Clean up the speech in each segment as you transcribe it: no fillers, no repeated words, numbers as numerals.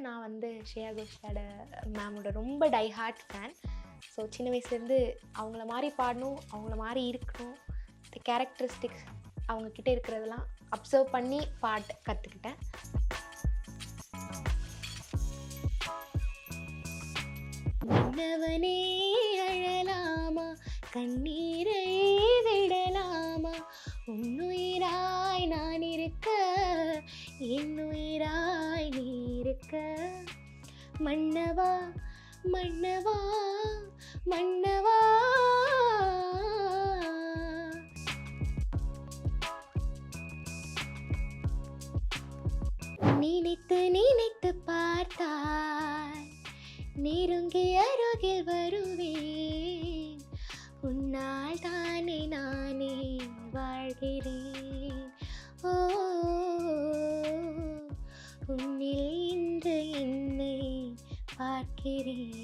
நான் வந்து ஸ்ரேயா கோஷலோட மேமோட ரொம்ப டை ஹார்ட் ஃபேன். ஸோ சின்ன வயசுலேருந்து அவங்கள மாதிரி பாடணும், அவங்கள மாதிரி இருக்கணும், இந்த கேரக்டரிஸ்டிக்ஸ் அவங்கக்கிட்ட இருக்கிறதெல்லாம் அப்சர்வ் பண்ணி பாட்டு கற்றுக்கிட்டேன். மன்னவனே அழலாமா, கண்ணீரை விடலாமா, உன்னுயிராய் நான் இருக்க, என்னுயிராய் நீ இருக்க, மன்னவா மன்னவா மன்னவா. நினைத்து நினைத்து பார்த்தாய், நெருங்கி அருகில் வருவேன், உன்னால் தானே நானே வாழ்கிறேன். ஓ, உன்னில் இன்று என்னை பார்க்கிறேன்.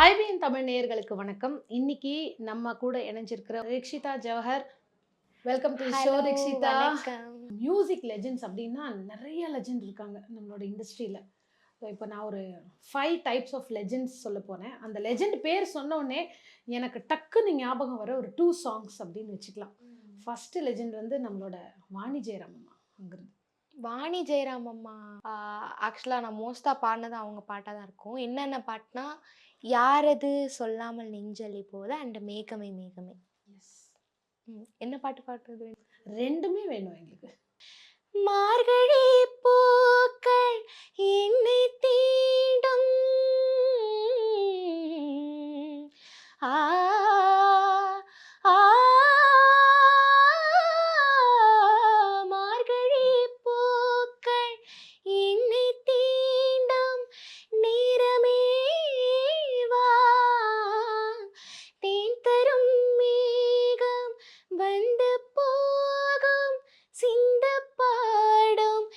ஐபிஎன் தமிழ் நேயர்களுக்கு வணக்கம். இன்னைக்கு நம்ம கூட இணைஞ்சிருக்கிற Rikshitha Jawahar. Welcome to show Rikshitha. Music legends அப்படின்னா நிறைய லெஜெண்ட் இருக்காங்க நம்மளோட இண்டஸ்ட்ரியில். ஸோ இப்போ நான் ஒரு 5 டைப்ஸ் ஆஃப் லெஜெண்ட்ஸ் சொல்ல போனேன். அந்த லெஜெண்ட் பேர் சொன்னோடனே எனக்கு டக்குன்னு ஞாபகம் வர ஒரு 2 சாங்ஸ் அப்படின்னு வச்சுக்கலாம். ஃபர்ஸ்ட் லெஜெண்ட் வந்து நம்மளோட வாணி ஜெயராம் அம்மா. அங்கிருந்து வாணி ஜெயராம் அம்மா ஆக்சுவலாக நான் மோஸ்ட்டாக பாடினது அவங்க பாட்டாக தான் இருக்கும். என்னென்ன பாட்டுனா, யாரது சொல்லாமல் நெஞ்சலி போல அண்ட் மேகமே மேகமே. எஸ், என்ன பாட்டு பாடுறது? ரெண்டுமே வேணும் எங்களுக்கு. மார்கழி பூக்கள் என்னை தீண்டும், ஆ ஆ, மார்கழி பூக்கள் என்னை தீண்டும், நேரமே வா, தேன் தரும் மேகம் வந்து போகும், சிந்த பாடும்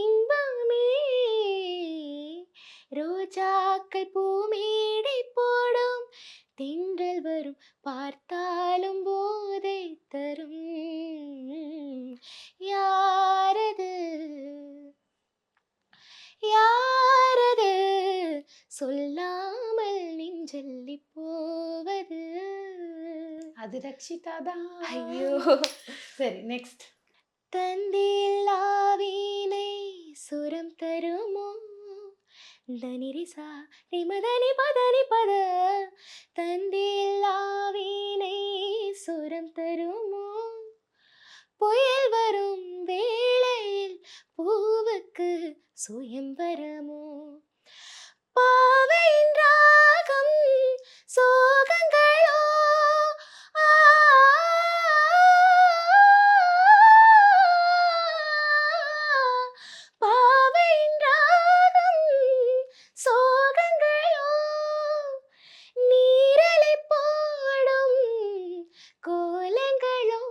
இன்பமே, ரோஜாக்கள் பூமேடை போடும், தென்றல் வரும் பார்த்தாலும் போதை தரும், யாரது யாரது சொல்லாமல் நெஞ்சல்லி போவது. அது ரக்ஷிதா தான். ஐயோ, சரி, நெக்ஸ்ட். தந்தில்லாவினை சுரம் தருமோ, தனிரிசா ரிமதனி பதனி பத, தந்தில்லாவினை சுரம் தருமோ, புயல் வரும் வேளையில் பூவுக்கு சுயம்பரமோ, பாவையின் ராகம் சோகங்களோ, ஆ, பாவையின் ராகம் சோகங்களோ, நீரலை போடும் கோலங்களோ,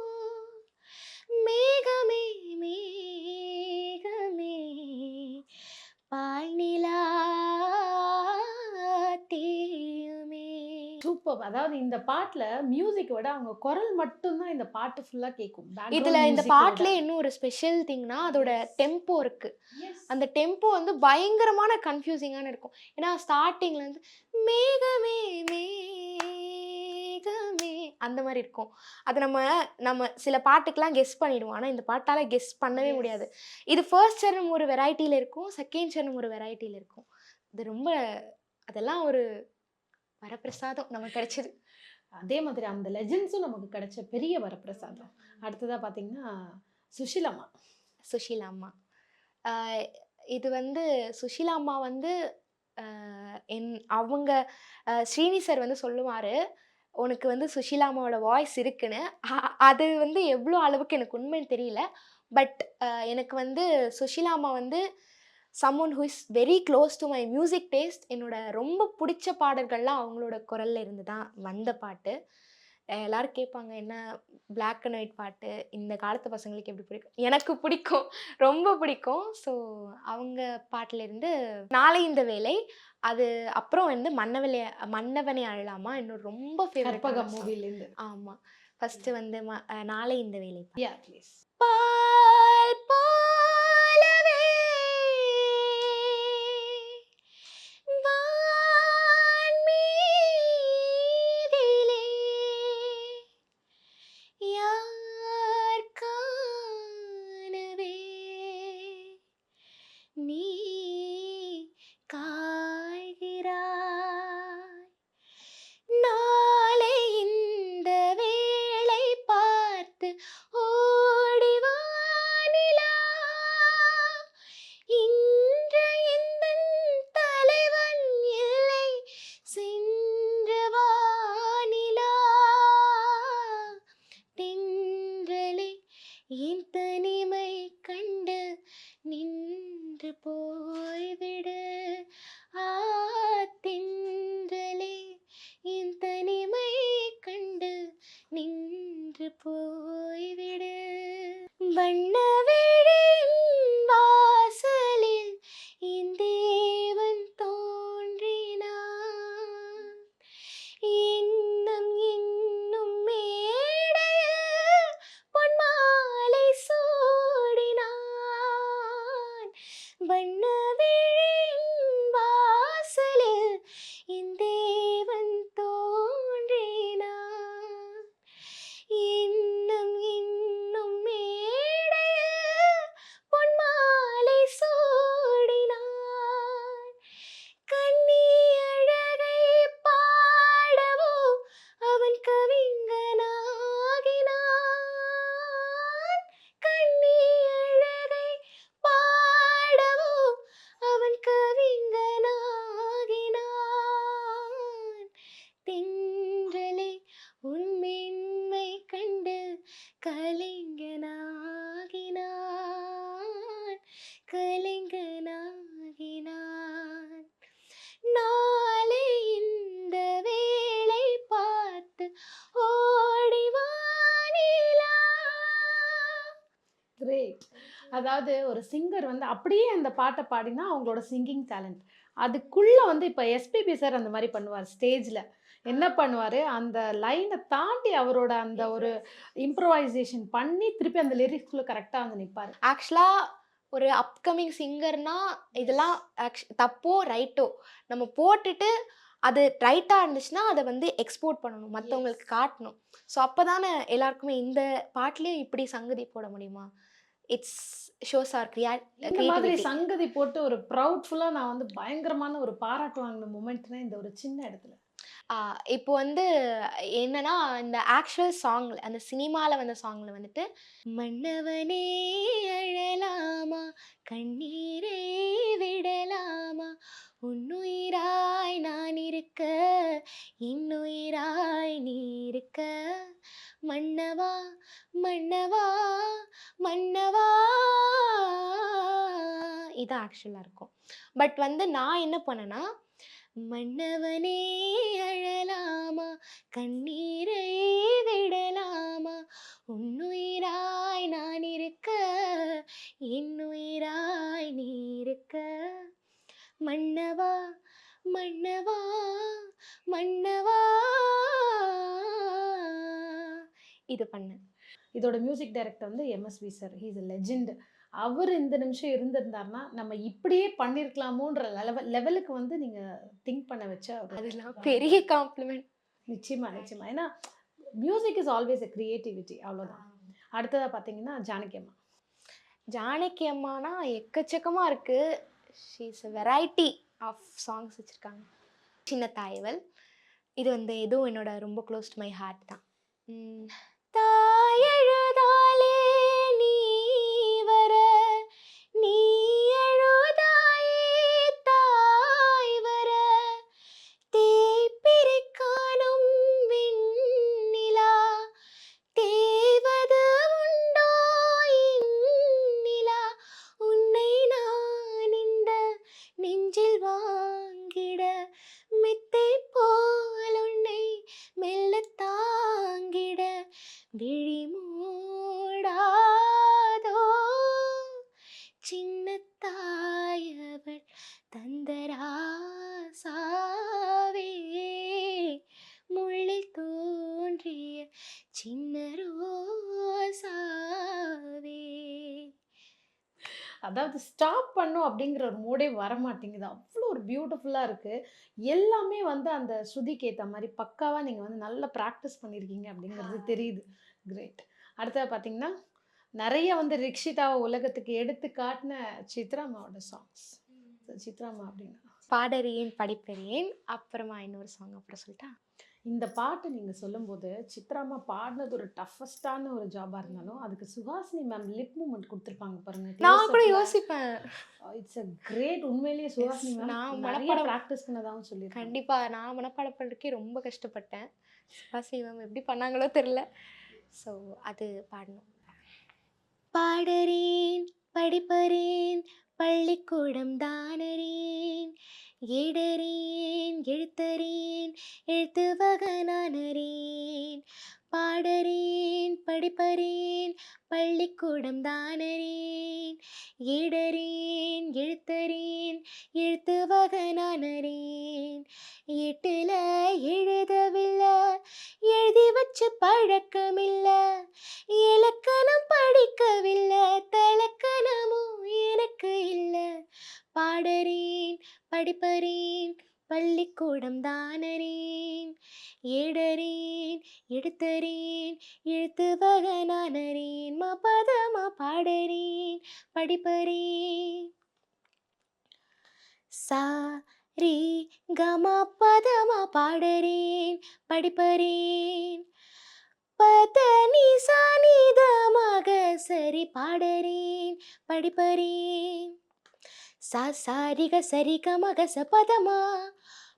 மேகமே மேகமே பால் நிலா தேயுமே. சூப்பர். அதாவது இந்த பாட்டுல மியூசிக் விட அவங்க குரல் மட்டும்தான் இந்த பாட்டு ஃபுல்லா கேட்கும். இதுல இந்த பாட்டுல இன்னும் ஒரு ஸ்பெஷல் திங்னா அதோட டெம்போ இருக்கு. அந்த டெம்போ வந்து பயங்கரமான கன்ஃபியூசிங்கான இருக்கும். ஏன்னா ஸ்டார்டிங்ல வந்து மேகமே மேகமே அந்த மாதிரி இருக்கும். அது நம்ம சில பாட்டுக்கெல்லாம் கெஸ் பண்ணிடுவோம். ஆனால் இந்த பாட்டால் கெஸ் பண்ணவே முடியாது. இது ஃபர்ஸ்ட் சரணம் ஒரு வெரைட்டியில் இருக்கும், செகண்ட் சரணம் ஒரு வெரைட்டியில் இருக்கும். இது ரொம்ப, அதெல்லாம் ஒரு வரப்பிரசாதம் நமக்கு கிடைச்சது. அதே மாதிரி அந்த லெஜெண்ட்ஸும் நமக்கு கிடைச்ச பெரிய வரப்பிரசாதம். அடுத்ததா பாத்தீங்கன்னா சுஷிலாமா. சுஷீலா அம்மா. இது வந்து சுஷீலா அம்மா வந்து அவங்க ஸ்ரீனி சார் வந்து சொல்லுவார், உனக்கு வந்து சுஷீலா அம்மாவோட வாய்ஸ் இருக்குன்னு. அது வந்து எவ்வளோ அளவுக்கு எனக்கு உண்மைன்னு தெரியல. பட் எனக்கு வந்து சுஷீலா அம்மா வந்து someone who is very close to my music taste. என்னோட ரொம்ப பிடிச்ச பாடல்கள்லாம் அவங்களோட குரல்ல இருந்து தான் வந்த பாட்டு. எல்லாரும் கேட்பாங்க, என்ன பிளாக் அண்ட் ஒயிட் பாட்டு இந்த காலத்து பசங்களுக்கு எப்படி பிடிக்கும்? எனக்கு பிடிக்கும், ரொம்ப பிடிக்கும். ஸோ அவங்க பாட்டுலேருந்து நாளை இந்த வேலை, அது அப்புறம் வந்து மன்னவனே அழலாமா இன்னும் ரொம்ப ஃபேவரட்டான கற்பகம் சாங். மூவிலேருந்து. ஆமா. ஃபர்ஸ்ட்டு வந்து நாளை இந்த வேலை. யா ப்ளீஸ். பால் போலவே வான்மீதிலே யார் காணவே நீ காய்கிறாய். நாளை இந்த வேளை பார்த்து ஓடி வா நிலா. இன்று எந்தன் தலைவன் இல்லை சென்று வா நிலா. தென்றலே என் தனிமை கண்டு நின்று போய்விடு. ஆ தென்றலே என் தனிமை கண்டு நின்று போய்விடு. வண்ணவிழியின் வாசலில் என் தேவன் தோன்றினான். என்னும் மேடையில் பொன்மாலை சூடினான். வண்ணவிழியின் வாசலில் என் தேவன் தோன்றினான். என்னும் மேடையில் பொன்மாலை சூடினான். கண்ணி அழகை பாடவோ அவன் கவிஞனாகினான். கண்ணி அழகை பாடவோ அவன் கவிஞனாகினான். தென்றலே உன் மென்மை கண்டு கலைஞனாகினான். கலைஞனாகினான். நாளை இந்த வேளை பார்த்து ஓடி வா நிலா. கிரேட். அதாவது ஒரு சிங்கர் வந்து அப்படியே அந்த பாட்டை பாடினா அவங்களோட சிங்கிங் டேலண்ட். அதுக்குள்ள வந்து இப்போ எஸ்பிபி சார் அந்த மாதிரி பண்ணுவார் ஸ்டேஜில். என்ன பண்ணுவார், அந்த லைனை தாண்டி அவரோட அந்த ஒரு இம்ப்ரோவைசேஷன் பண்ணி திருப்பி அந்த லிரிக்ஸ்குள்ளே கரெக்டாக வந்து நிற்பார். ஆக்சுவலாக ஒரு அப்கமிங் சிங்கர்னா இதெல்லாம் தப்போ ரைட்டோ நம்ம போட்டுட்டு அது ரைட்டாக இருந்துச்சுன்னா அதை வந்து எக்ஸ்போர்ட் பண்ணணும், மற்றவங்களுக்கு காட்டணும். ஸோ அப்போ தானே எல்லாருக்குமே இந்த பாட்டுலேயும் இப்படி சங்கதி போட முடியுமா, இட்ஸ் ஷோஸ் ஆர் இந்த மாதிரி சங்கதி போட்டு ஒரு ப்ரௌட்ஃபுல்லாக நான் வந்து பயங்கரமான ஒரு பாராட்டு வாங்கின மூமெண்ட்னா இந்த ஒரு சின்ன இடத்துல. இப்போ வந்து என்னன்னா இந்த ஆக்சுவல் சாங்ல அந்த சினிமாவில் வந்த சாங்ல வந்துட்டு மன்னவனே அழலாமா கண்ணீரை விடலாமா உன்னுயிராய் நான் இருக்க இன்னுயிராய் நீ இருக்க மன்னவா மன்னவா மன்னவா, இது ஆக்சுவலாக இருக்கும். பட் வந்து நான் என்ன பண்ணேன்னா மன்னவனே அழலாமா கண்ணீரை விடலாமா உன்னுயிராய் நான் இருக்க இன்னுயிராய் நீ இருக்க மன்னவா மன்னவா மன்னவா, இது பண்ணேன். இதோட மியூசிக் டைரக்டர் வந்து MSV sir. He is a legend. அவர் இந்த நிமிஷம் இருந்திருந்தாருன்னா நம்ம இப்படியே பண்ணியிருக்கலாமோன்ற லெவலுக்கு வந்து நீங்கள் திங்க் பண்ண வச்ச அதெல்லாம் பெரிய காம்ப்ளிமெண்ட். நிச்சயமா நிச்சயமா. ஏன்னா music is always a creativity, அவ்வளோதான். அடுத்ததாக பார்த்தீங்கன்னா ஜானகி அம்மா. ஜானகி அம்மானா எக்கச்சக்கமாக இருக்குது. She's a variety of songs வச்சுருக்காங்க. சின்ன தாயவள் இது வந்து எதுவும் என்னோட ரொம்ப க்ளோஸ் டு மை ஹார்ட் தான். தாயழுதாலே நீ வர நீ அழுதாயே தாய் வர தேய்பிரிக்கானும் விண்ணிலா தேவது உண்டோ இந்நிலா உன்னை நான் இந்த நெஞ்சில் வாங்கிட மெத்தை போல் உன்னை மெல்ல தாங்கிட அதாவது ஸ்டாப் பண்ணும் அப்படிங்கிற ஒரு மூடே வரமாட்டேங்குது. அவ்வளோ ஒரு பியூட்டிஃபுல்லா இருக்கு. எல்லாமே வந்து அந்த ஸ்ருதிக்கு ஏத்த மாரி பக்காவா நீங்க வந்து நல்லா பிராக்டிஸ் பண்ணியிருக்கீங்க அப்படிங்கிறது தெரியுது. கிரேட். அடுத்தது பார்த்தீங்கன்னா, நெறைய வந்து ரிக்ஷிதாவ உலகத்துக்கு எடுத்து காட்டுன சித்ரா அம்மாவோட சாங்ஸ். சித்ரா அம்மா அப்படின்னா, பாடறியேன் படிப்பறியேன், அப்புறமா இன்னொரு சாங் அப்புறம் சொல்லட்டா? இந்த பாட்டு நீங்க சொல்லும்போது, சித்ரா அம்மா பாடுனது ஒரு டஃபஸ்ட்டான ஒரு ஜாபா இருந்தாலும், அதுக்கு சுஹாசினி மேம் லிப் மூவ்மெண்ட் குடுத்துருப்பாங்க பாருங்க. நான் கூட க்ளோஸ் யோசிப்பேன். It's a great. உண்மையிலேயே எஸ், சுஹாசினி மேம் நான் நெறைய மனப்பாடம் பிராக்டிஸ் பண்ணதாவும் சொல்லியிருக்காங்க. கண்டிப்பா. நான் மனப்பாடம் பண்றதுக்கே ரொம்ப கஷ்டப்பட்டேன். சுஹாசினி மேம் எப்படி பண்ணாங்களோ தெரியல. ஸோ அது பாடணும். பாடறேன், படிப்பறேன், பள்ளிக்கூடம் தானறேன். ஏடறேன், எழுத்தறேன், எழுத்து வகனானறேன். பாடறேன், படிப்பறேன், பள்ளிக்கூடம் தானறேன். ஏடறேன், எழுத்தறேன், எழுத்து வகனானறேன். எட்டுல எழுதவில்ல, எழுதி வச்ச பழக்கமில்ல. இலக்கணம் படிக்கவில்லை, தலக்கணமும் எனக்கு இல்ல. பாடறேன், படிப்பறேன், பள்ளிக்கூடம் தானறேன். ஏடறேன், எடுத்தறேன், எழுத்து வகனானறேன். பதமா பாடறேன், படிப்பறேன். சா ரே கமா பதமா பாடறேன், படிப்பறேன். பத நீ சா நீ த மக சரி பாடறேன், படிப்பறேன். சா சாரி க சரி க மக ச பதமா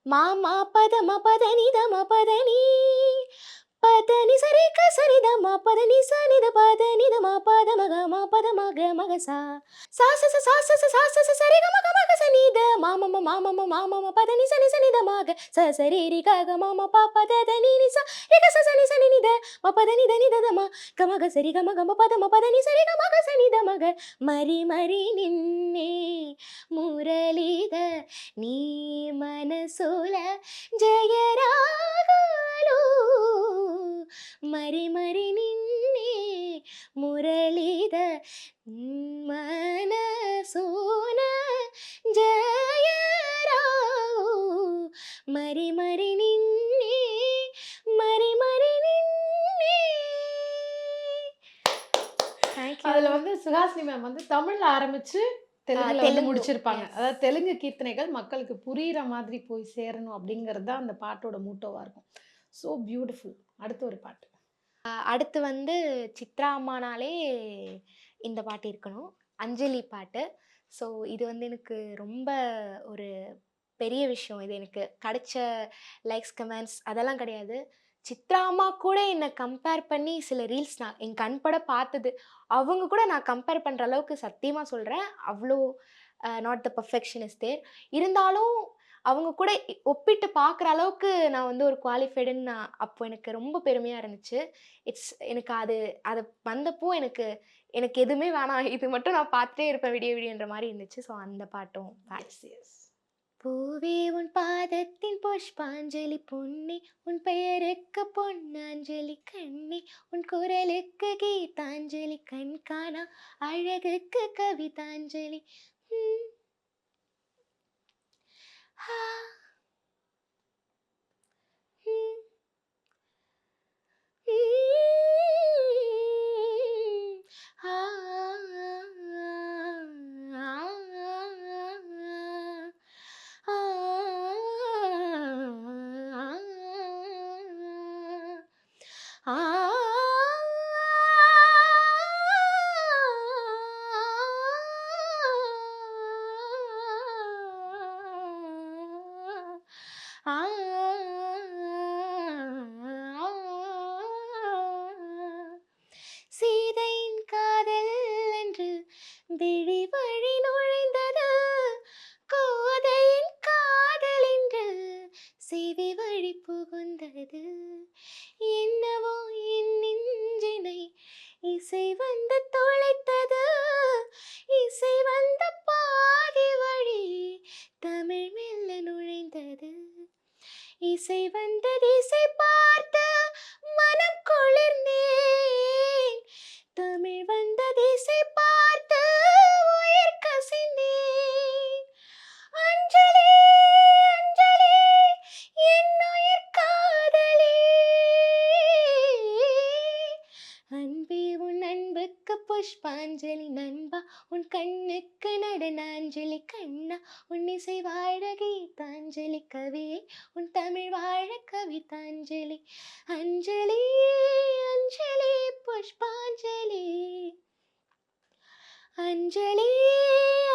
மாமா பதமா பதனி தமா பதனி. பதனி சரி க சரி தமா பதனி சனி த பதனி தமா பதமக மா பதமக மக சா. சா ச ச சா ச ச சா ச ச சரி க மக மக சனி த மாமம மாமம மாமம பதனி சனி சனி த மக ச சரி ரி க க மாம ப பத த நீ நி சா ரி க ச சனி சனி நி த ம பதனி த நி த த ம க மக சரி க மக ம பத ம பதனி சரி க மக சனி த மக. மரி மரி நின்னே మురళీధ నీ మనసుల జయరాగాలు. మరి మరి నిన్నే మురళీధ మనసున జయరావు. మరి మరి నిన్నే మరి మరి నిన్నే. தேங்க்யூ. அதுல வந்து சுஹாசினி மேம் வந்து தமிழ்ல ஆரம்பிச்சு தெலுங்குல வந்து தெலுங்கு. முடிச்சிருப்பாங்க. எஸ். அதாவது தெலுங்கு கீர்த்தனைகள் மக்களுக்கு புரியிற மாதிரி போய் சேரணும் அப்படிங்கிறது தான் அந்த பாட்டோட மோட்டோவா இருக்கும். So beautiful. அடுத்த ஒரு பாட்டு. அடுத்து வந்து சித்ரா அம்மானாலே இந்த பாட்டு இருக்கணும். அஞ்சலி பாட்டு. ஸோ இது வந்து எனக்கு ரொம்ப ஒரு பெரிய விஷயம். இது எனக்கு கிடைச்ச லைக்ஸ், கமெண்ட்ஸ் அதெல்லாம் கிடையாது. சித்ரா அம்மா கூட என்ன கம்பேர் பண்ணி சில ரீல்ஸ் நான் என் கண்பட பார்த்தது. அவங்க கூட நான் கம்பேர் பண்ற அளவுக்கு சத்தியமா சொல்றேன். அவ்ளோ not the perfection is there. இருந்தாலும் அவங்க கூட ஒப்பிட்டு பார்க்குற அளவுக்கு நான் வந்து ஒரு குவாலிஃபைடுன்னு நான் அப்போ எனக்கு ரொம்ப பெருமையா இருந்துச்சு. எனக்கு அது அது வந்தப்போ எனக்கு எனக்கு எதுவுமே வேணாம். இது மட்டும் நான் பார்த்துட்டே இருப்பேன் விடிய விடியன்ற மாரி இருந்துச்சு. ஸோ அந்த பாட்டும் எஸ், எஸ். பூவே உன் பாதத்தின் புஷ்பாஞ்சலி பொன்னே உன் பெயருக்கு பொன்னாஞ்சலி கண்ணே உன் குரலுக்கு கீதாஞ்சலி கண் காணா அழகுக்கு கவிதாஞ்சலி. ம், ஹா, ம், ம், ஆ, ஆ, ஆ, ஆ, சீதையின் காதல் என்று விழி வழி நுழைந்தது, கோதையின் காதல் என்று செவி வழி புகுந்தது. என்னவோ என் நெஞ்சினை இசை வந்து தொலைத்தது, இசை வந்த பாதி வழி தமிழ் மெல்ல நுழைந்தது. இசை வந்தது இசை பார்த்து மனம் குளிர்ந்தேன், தமிழ் வந்தது இசை பார்த்து உயிர் உன் கண்ணுக்கு நடுநாஞ்சலி கண்ணா உன் இசை வாழ கீதாஞ்சலி கவியே உன் தமிழ் வாழ கவிதாஞ்சலி அஞ்சலி அஞ்சலி புஷ்பாஞ்சலி அஞ்சலி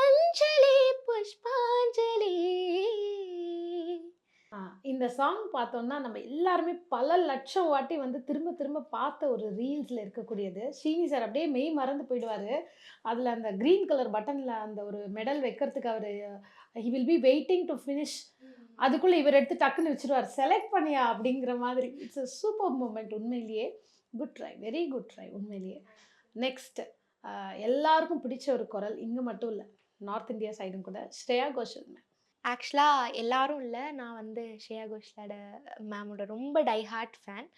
அஞ்சலி புஷ்பாஞ்சலி. இந்த சாங் பார்த்தோம்னா நம்ம எல்லாருமே பல லட்சம் வாட்டி வந்து திரும்ப திரும்ப பார்த்த ஒரு ரீல்ஸில் இருக்கக்கூடியது. ஸ்ரீனி சார் அப்படியே மெய் மறந்து போயிடுவார். அதில் அந்த க்ரீன் கலர் பட்டனில் அந்த ஒரு மெடல் வைக்கிறதுக்கு அவர் he will be waiting to finish. அதுக்குள்ளே இவர் எடுத்து டக்குன்னு வச்சுருவார். செலக்ட் பண்ணியா அப்படிங்கிற மாதிரி. இட்ஸ் அ சூப்பர் மூமெண்ட் உண்மையிலேயே. Good try, very good try உண்மையிலேயே. நெக்ஸ்ட் எல்லாருக்கும் பிடிச்ச ஒரு குரல், இங்கே மட்டும் இல்லை நார்த் இந்தியா சைடும் கூட, ஸ்ரேயா கோஷல் மேம். ஆக்சுவலாக எல்லாரும் இல்லை, நான் வந்து ஸ்ரேயா கோஷலோட மேமோட ரொம்ப டை ஹார்ட் ஃபேன்.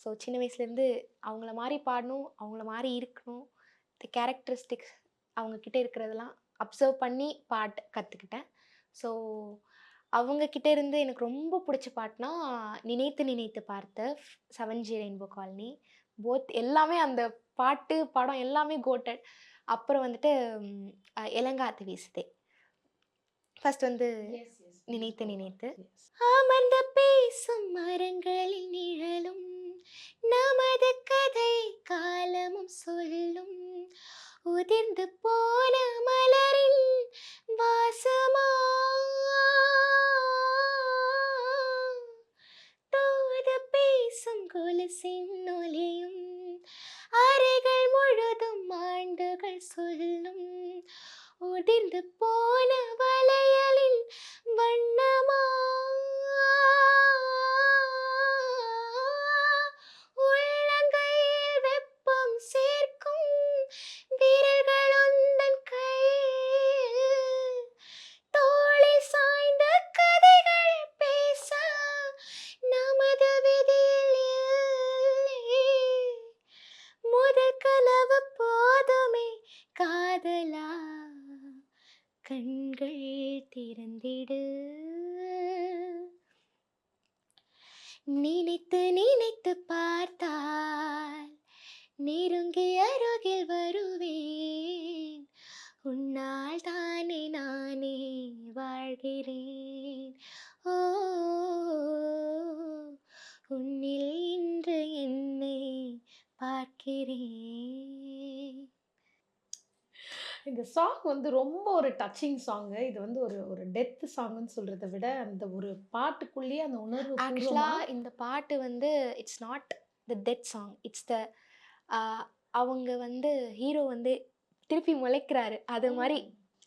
ஸோ சின்ன வயசுலேருந்து அவங்கள மாதிரி பாடணும், அவங்கள மாதிரி இருக்கணும், இந்த கேரக்டரிஸ்டிக்ஸ் அவங்கக்கிட்ட இருக்கிறதெல்லாம் அப்சர்வ் பண்ணி பாட்டு கற்றுக்கிட்டேன். ஸோ அவங்கக்கிட்ட இருந்து எனக்கு ரொம்ப பிடிச்ச பாட்டுனா நினைத்து நினைத்து பார்த்த 7G ரெயின்போ காலனி. போத் எல்லாமே அந்த பாட்டு படம் எல்லாமே கோட்டட். அப்புறம் வந்துட்டு இளங்காத்து வீசுதே. ஃபர்ஸ்ட் வந்து நினைத்து நினைத்து அமர்ந்த பேசும் மரங்களில் நிழலும் நமது கதை காலமும் சொல்லும் உதிர்ந்து போன மலரின் வாசமா தூது பேசும் கொலுசின் ஒலியும் அறைகள் முழுதும் ஆண்டுகள் சொல்லும் உதிர்ந்து போன வளையலின் வண்ணமா உள்ளங்கையில் வெப்பம் சேர்க்கும் விரல்கள் உந்தன் கையில் தோளி சாய்ந்த கதைகள் பேச நமது விதியில் இல்லை முதல் கனவு போதுமே காதலா கண்கள் திறந்திடு நினைத்து நினைத்து பார்த்தால் நெருங்கி அருகில் வருவேன் உன்னால் தானே நானே வாழ்கிறேன் ஓ உன்னில் இன்று என்னை பார்க்கிறேன். இந்த சாங் வந்து ரொம்ப ஒரு டச்சிங் சாங்கு. இது வந்து ஒரு டெத் சாங்குன்னு சொல்றத விட, அந்த ஒரு பாட்டுக்குள்ளேயே அந்த உணர்வு பூர்வமா ஆக்சுவலாக இந்த பாட்டு வந்து it's not the death song, it's the அவங்க வந்து ஹீரோ வந்து திருப்பி முளைக்கிறாரு அது மாதிரி.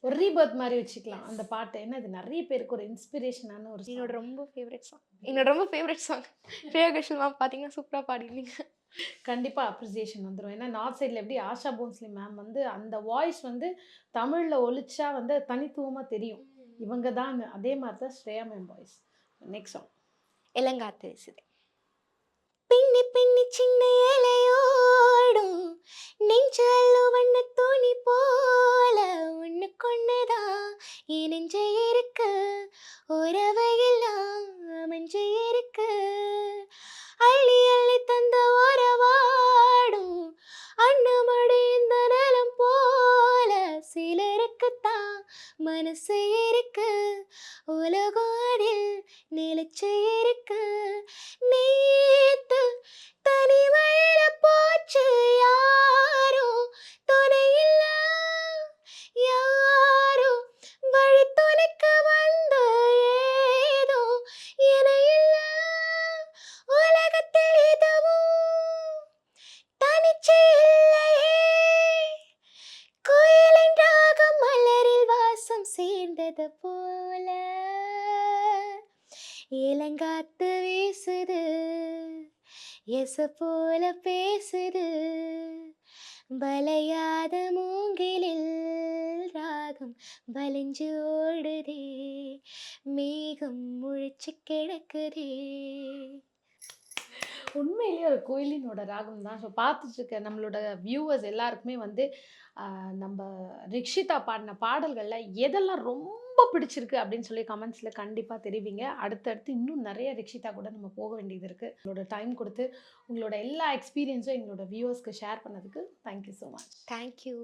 ஒரு ரீபர்த் மாதிரி வச்சுக்கலாம் அந்த பாட்டு. ஏன்னா இது நிறைய பேருக்கு ஒரு இன்ஸ்பிரேஷனான ஒரு என்னோட song. ரொம்ப ஃபேவரட் சாங், என்னோட ரொம்ப favourite song. Shreya Ghoshal ma'am பார்த்தீங்கன்னா சூப்பராக பாடிருந்தீங்க. கண்டிப்பா அப்ரிசியேஷன் வந்துரும். ஏன்னா நார்த் சைட்ல எப்படி ஆஷா போன்ஸ்லி மேம் வந்து அந்த வாய்ஸ் வந்து தமிழ்ல ஒலிச்சா வந்து தனித்துவமா தெரியும். இவங்க தான் அதே மாதிரி தான் Shreya ma'am voice. Next song இளங்காத்து வீசுதே. பின்னி பின்னி சின்ன இலையோடும் நெஞ்சல்லோ வண்ண துணி போல ஒண்ணு கொண்டுதான் என் நெஞ்சு இருக்கு உறவையெல்லாம் மஞ்சு இருக்கு அள்ளி அள்ளி தந்த உறவாடும் அண்ணமடி இந்த நிலம் போல சிலருக்குத்தான் மனசு இருக்கு உலகம் அதில் நிலைச்சு இருக்கு நேத்து தனிமையில போச்சு யாரோ துணையில்ல யாரோ வழி துணைக்கு வந்து ஏதோ என இல்ல உலகத்தில் எதுவும் தனிச்சு இல்லையே கோயிலின் ராகம் மலரில் வாசம் சேர்ந்தது போல இளங்காத்து வீசுது எச போல பேசுது வளையாத மூங்கிலில் ராகம் வலிஞ்சு ஓடுதே மேகம் முழிச்சு கிடக்குதே. உண்மையிலேயே ஒரு கோயிலினோட ராகம் தான். ஸோ பார்த்துட்டு இருக்க நம்மளோட வியூவர்ஸ் எல்லாருக்குமே வந்து நம்ம ரிக்ஷிதா பாடின பாடல்களில் எதெல்லாம் ரொம்ப பிடிச்சிருக்கு அப்படின்னு சொல்லி கமெண்ட்ஸில் கண்டிப்பாக தெரிவிங்க. அடுத்தடுத்து இன்னும் நிறைய ரிக்ஷிதா கூட நம்ம போக வேண்டியது இருக்குது. உங்களோட டைம் கொடுத்து உங்களோட எல்லா எக்ஸ்பீரியன்ஸும் எங்களோட வியூவர்ஸ்க்கு ஷேர் பண்ணதுக்கு தேங்க்யூ ஸோ மச். தேங்க்யூ.